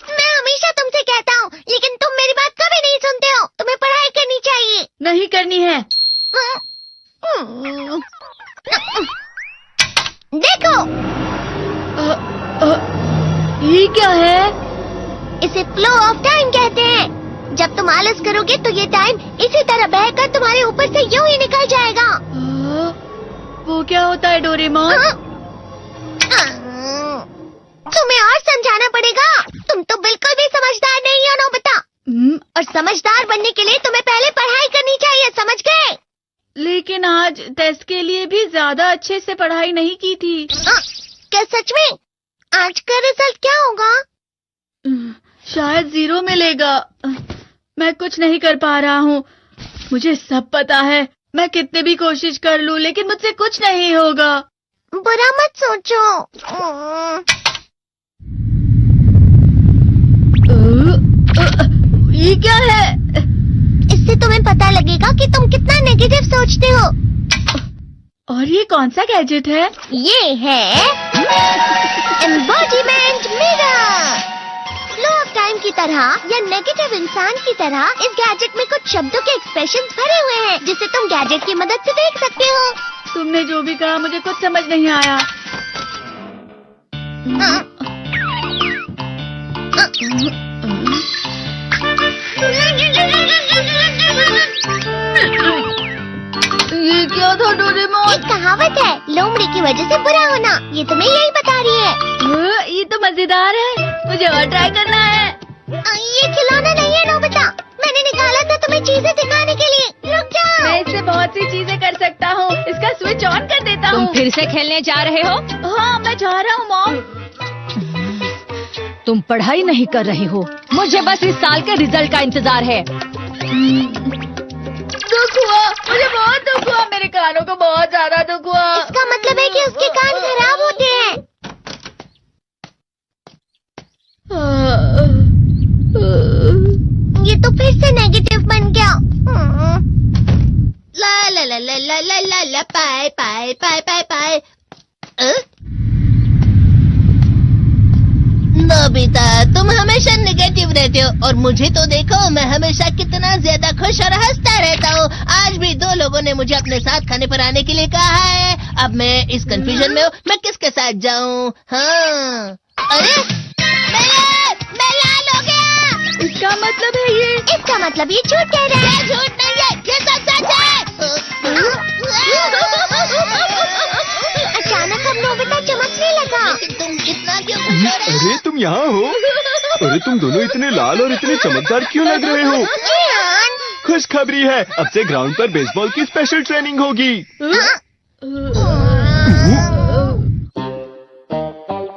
मैं हमेशा तुमसे कहता हूँ, लेकिन तुम मेरी बात कभी नहीं सुनते हो। तुम्हें पढ़ाई करनी चाहिए। नहीं करनी है। देखो, ये क्या है? इसे फ्लो ऑफ टाइम कहते हैं। जब तुम आलस करोगे तो ये टाइम इसी तरह बहकर तुम्हारे ऊपर से यूं ही निकल जाएगा। वो क्या होता है डोरेमोन? तुम्हें और समझाना पड़ेगा। तुम तो बिल्कुल भी समझदार नहीं हो नोबिता। और समझदार बनने के लिए तुम्हें पहले पढ़ाई करनी चाहिए, समझ गए? लेकिन आज टेस्ट के लिए भी ज्यादा अच्छे से पढ़ाई नहीं की थी। क्या सच में? आज का रिजल्ट क्या होगा? शायद 0 मिलेगा। मैं कुछ नहीं कर पा रहा हूँ। मुझे सब पता है। मैं कितनी भी कोशिश कर लूँ, लेकिन मुझसे कुछ नहीं होगा। बुरा मत सोचो। ये क्या है? इससे तुम्हें पता लगेगा कि तुम कितना नेगेटिव सोचते हो। और ये कौन सा गैजेट है? ये है embodiment mirror. Flow of time की तरह या नेगेटिव इंसान की तरह इस गैजेट में कुछ शब्दों के एक्सप्रेशंस भरे हुए हैं, जिसे तुम गैजेट की मदद से देख सकते हो। तुमने जो भी कहा मुझे कुछ समझ नहीं आया। ये क्या था डोरेमोन? एक कहावत है, लोमड़ी की वजह से बुरा होना। ये तुम्हें यही बता रही है। ये तो मजेदार है। मुझे और ट्राई करना है। ये खिलौना नहीं है नोबिता। मैंने निकाला था तुम्हें चीजें दिखाने के लिए। रुक जाओ। मैं इससे बहुत सी चीजें कर सकता हूँ। इसका स्विच ऑन कर देता हूँ। तुम फिर से खेलने जा रहे हो? हाँ, मैं जा रहा हूँ मॉम। तुम पढ़ाई नहीं कर रही हो। मुझे बस इस साल के रिजल्ट का इंतजार है। दुख हुआ, मुझे बहुत दुख हुआ। मेरे कानों को बहुत ज्यादा दुख हुआ। इसका मतलब है कि उसके कान खराब होते हैं। ये तो फिर से नेगेटिव बन गया। ला ला ला ला ला ला ला ला पाए पाए पाए पाए पाए। नोबिता, तुम हमेशा नेगेटिव रहते हो और मुझे तो देखो, मैं हमेशा कितना ज्यादा खुश और हंसता रहता हूँ। आज भी 2 लोगों ने मुझे अपने साथ खाने पर आने के लिए कहा है। अब मैं इस कंफ्यूजन में हूँ, मैं किसके साथ जाऊँ? हाँ, अरे मैं लाल हो गया। इसका मतलब है ये? इसका मतलब ये झूठ कह रहा है। झूठ नहीं है, ये सब सच है। अचानक हम नोबिता चमकने लगा। तुम इतना क्यों खुश हो रहे हो? अरे तुम यहाँ हो? अरे तुम दोनों इतने लाल और इतने चमकदार क्यों लग रहे हो? खुशखबरी है, अब से ग्राउंड पर बेसबॉल की स्पेशल ट्रेनिंग होगी।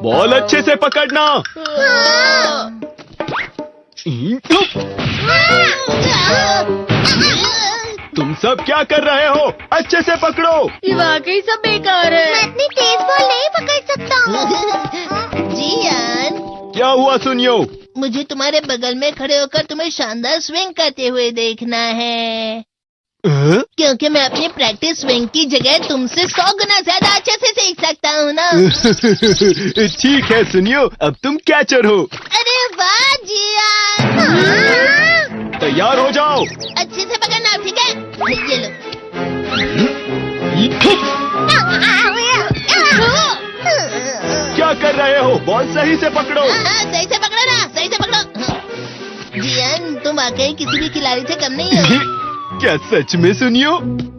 बॉल अच्छे से पकड़ना। तुम सब क्या कर रहे हो? अच्छे से पकड़ो। ये वाकई सब बेकार है। मैं इतनी तेज बॉल नहीं पकड़ सकता हूँ। जियान, क्या हुआ सुनियो? मुझे तुम्हारे बगल में खड़े होकर तुम्हें शानदार स्विंग करते हुए देखना है। क्योंकि मैं अपनी प्रैक्टिस स्विंग की जगह तुमसे 100 गुना ज्यादा अच्छे से सीख सकता हूँ ना। ठीक है सुनियो, अब तुम कैचर हो। अरे वाह जियान। तैयार हो जाओ। अच्छे से पकड़ना, ठीक है? ये लो। क्या कर रहे हो? बॉल सही से पकड़ो। सही से पकड़ो ना, सही से पकड़ो। जियान, तुम वाकई किसी भी खिलाड़ी से कम नहीं हो। क्या सच में सुनियो?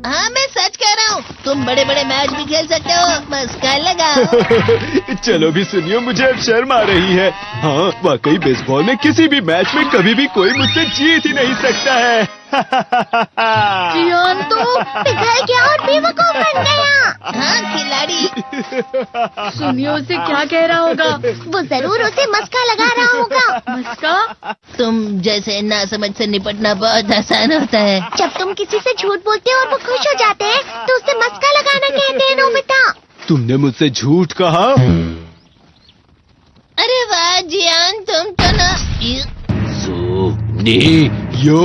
हाँ, मैं सच कह रहा हूँ। तुम बड़े बड़े मैच भी खेल सकते हो। मस्का लगाओ। चलो भी सुनियो, मुझे अब शर्म आ रही है। हाँ, वाकई बेसबॉल में किसी भी मैच में कभी भी कोई मुझसे जीत ही नहीं सकता है। जियान तो पिघल गया और बेवकूफ बन गया। हाँ, खिलाड़ी। सुनियो उसे क्या कह रहा होगा? वो जरूर उसे मस्का लगा रहा होगा। मस्का? तुम जैसे नासमझ से निपटना बहुत आसान होता है। जब तुम किसी से झूठ बोलते हो और वो खुश हो जाते हैं, तो उसे मस्का लगाना कहते हैं नोबिता। तुमने मुझसे झूठ कहा? अरे वाह जियान, तुम तो ना। यो,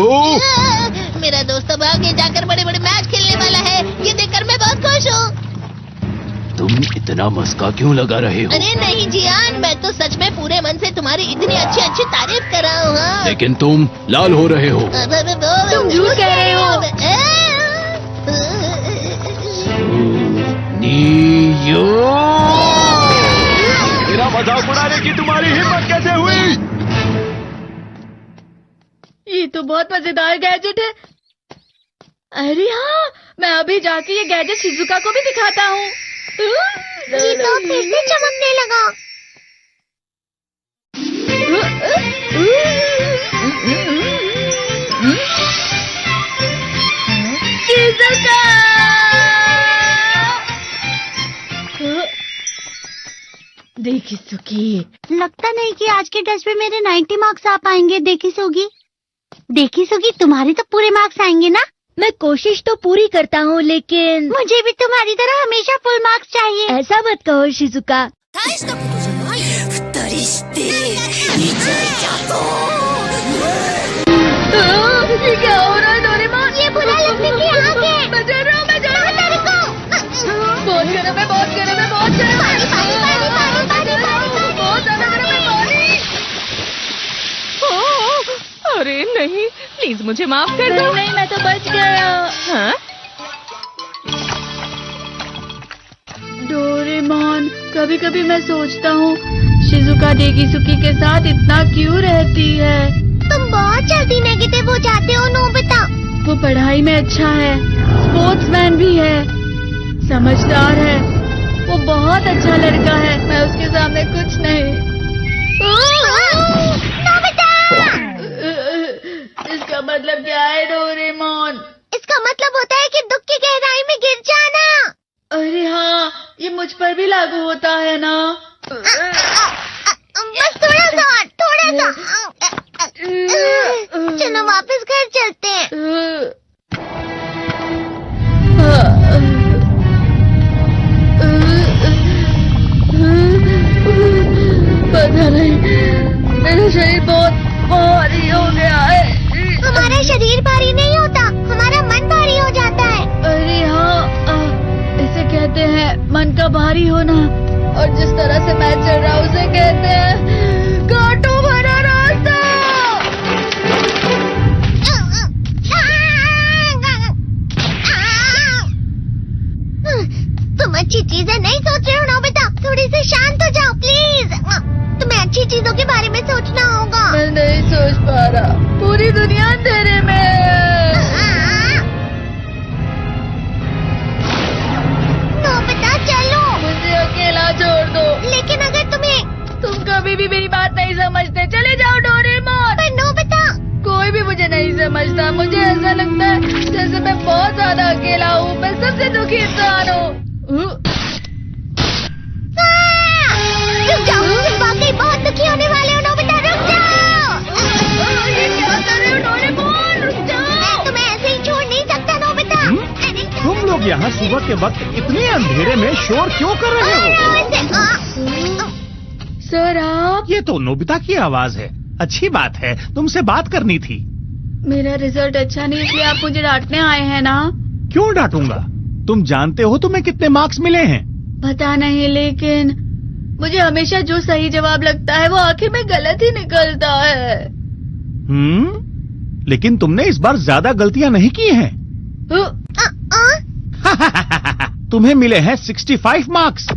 मेरा दोस्त अब आगे जाकर बड़े बड़े मैच खेलने वाला है। ये देखकर मैं बहुत खुश हूँ। तुम इतना मस्का क्यों लगा रहे हो? अरे नहीं जियान, मैं तो सच में पूरे मन से तुम्हारी इतनी अच्छी अच्छी तारीफ कर रहा हूँ। हाँ। लेकिन तुम लाल हो रहे हो। तुम झूठ कह रहे हो। मेरा मजाक उड़ाने की तुम्हारी हिम्मत कैसे हुई? ये तो बहुत मजेदार गैजेट है। अरे हाँ, मैं अभी जाके ये गैजेट शिजुका को भी दिखाता हूँ। ये तो फिर से चमकने लगा। शिजुका! देखी सुकी, लगता नहीं कि आज के टेस्ट में मेरे 90 मार्क्स आ पाएंगे। देखी सोगी तुम्हारे तो पूरे मार्क्स आएंगे ना? मैं कोशिश तो पूरी करता हूँ, लेकिन मुझे भी तुम्हारी तरह हमेशा फुल मार्क्स चाहिए। ऐसा मत कहो शिजुका। ये क्या हो रहा है डोरेमोन? ये बुरा लगने की आग है। मैं डर रहा हूँ, मैं डर रहा हूँ। बहुत गर्म है, बहुत गर्म है, बहुत गर्म है। बहुत ज्यादा गर्म है पानी। अरे नहीं, प्लीज मुझे माफ कर दो। नहीं, मैं तो बच गया। हाँ? डोरेमोन, कभी कभी मैं सोचता हूँ शिजुका डेकिसुकी के साथ इतना क्यों रहती है। तुम बहुत जल्दी नेगेटिव हो जाते हो नोबिता। वो पढ़ाई में अच्छा है, स्पोर्ट्समैन भी है, समझदार है, वो बहुत अच्छा लड़का है। मैं उसके सामने कुछ नहीं। इसका मतलब क्या है डोरेमोन? इसका मतलब होता है कि दुख की गहराई में गिर जाना। अरे हाँ, ये मुझ पर भी लागू होता है ना। बस थोड़ा सा। चलो वापस घर चलते हैं। पता नहीं, मेरा शरीर बहुत भारी हो गया है। हमारा शरीर भारी नहीं होता, हमारा मन भारी हो जाता है। अरे हाँ, इसे कहते हैं मन का भारी होना। और जिस तरह से मैं चल रहा हूँ उसे कहते हैं कांटों भरा रास्ता। तुम अच्छी चीजें नहीं सोच रहे हो नोबिता। थोड़ी सी शांत हो जाओ प्लीज। तुम्हें अच्छी चीजों के बारे में सोचना होगा। मैं नहीं सोच पा रहा, पूरी दुनिया अंधेरे में है। नोबिता चलो। मुझे अकेला छोड़ दो। लेकिन अगर तुम कभी भी मेरी बात नहीं समझते। चले जाओ डोरेमोन। पर नोबिता। कोई भी मुझे नहीं समझता। मुझे ऐसा लगता है जैसे मैं बहुत ज्यादा अकेला हूँ। मैं सबसे दुखी इंसान हूँ। रुक जाओ, तुम वाकई बहुत दुखी होने वाले हो नोबिता। रुक जाओ। ये क्या कर रहे हो डोरेमोन? रुक जाओ। मैं तुम्हें ऐसे ही छोड़ नहीं सकता नोबिता। तुम लोग यहाँ सुबह के वक्त इतने अंधेरे में शोर क्यों कर रहे हो? सर आप? ये तो नोबिता की आवाज है। अच्छी बात है, तुमसे बात करनी थी। मेरा रिजल्ट अच्छा नहीं, इसलिए आप मुझे डांटने आए हैं ना? क्यों डांटूंगा? तुम जानते हो तुम्हें कितने मार्क्स मिले हैं? पता नहीं, लेकिन मुझे हमेशा जो सही जवाब लगता है वो आखिर में गलत ही निकलता है। लेकिन तुमने इस बार ज्यादा गलतियां नहीं की हैं। तुम्हें मिले हैं 65 मार्क्स।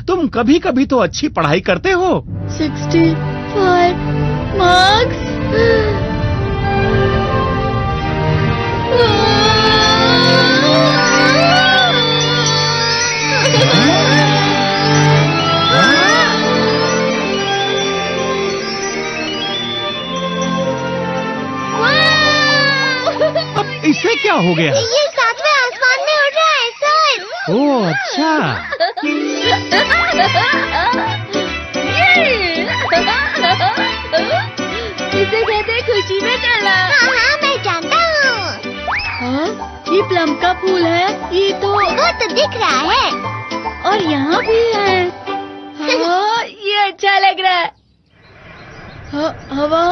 तुम कभी कभी तो अच्छी पढ़ाई करते हो। 65 मार्क्स? अब इससे क्या हो गया? ये सातवें आसमान में उड़ रहा है सर। ओह अच्छा। इसे कहते हैं खुशी में चलना। हाँ, मैं जानता हूँ। हाँ, ये प्लम का फूल है। ये तो वो तो दिख रहा है। और यहाँ भी है। हाँ, ये अच्छा लग रहा है। हवा?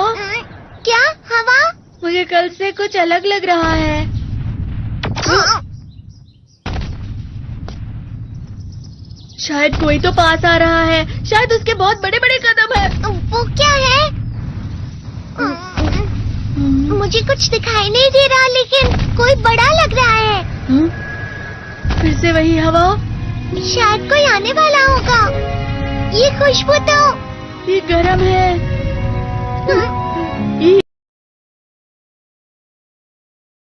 क्या हवा? मुझे कल से कुछ अलग लग रहा है। शायद कोई तो पास आ रहा है। शायद उसके बहुत बड़े बड़े कदम है। वो क्या है? मुझे कुछ दिखाई नहीं दे रहा, लेकिन कोई बड़ा लग रहा है। फिर से वही हवा। शायद कोई आने वाला होगा। ये खुशबू तो ये गर्म है।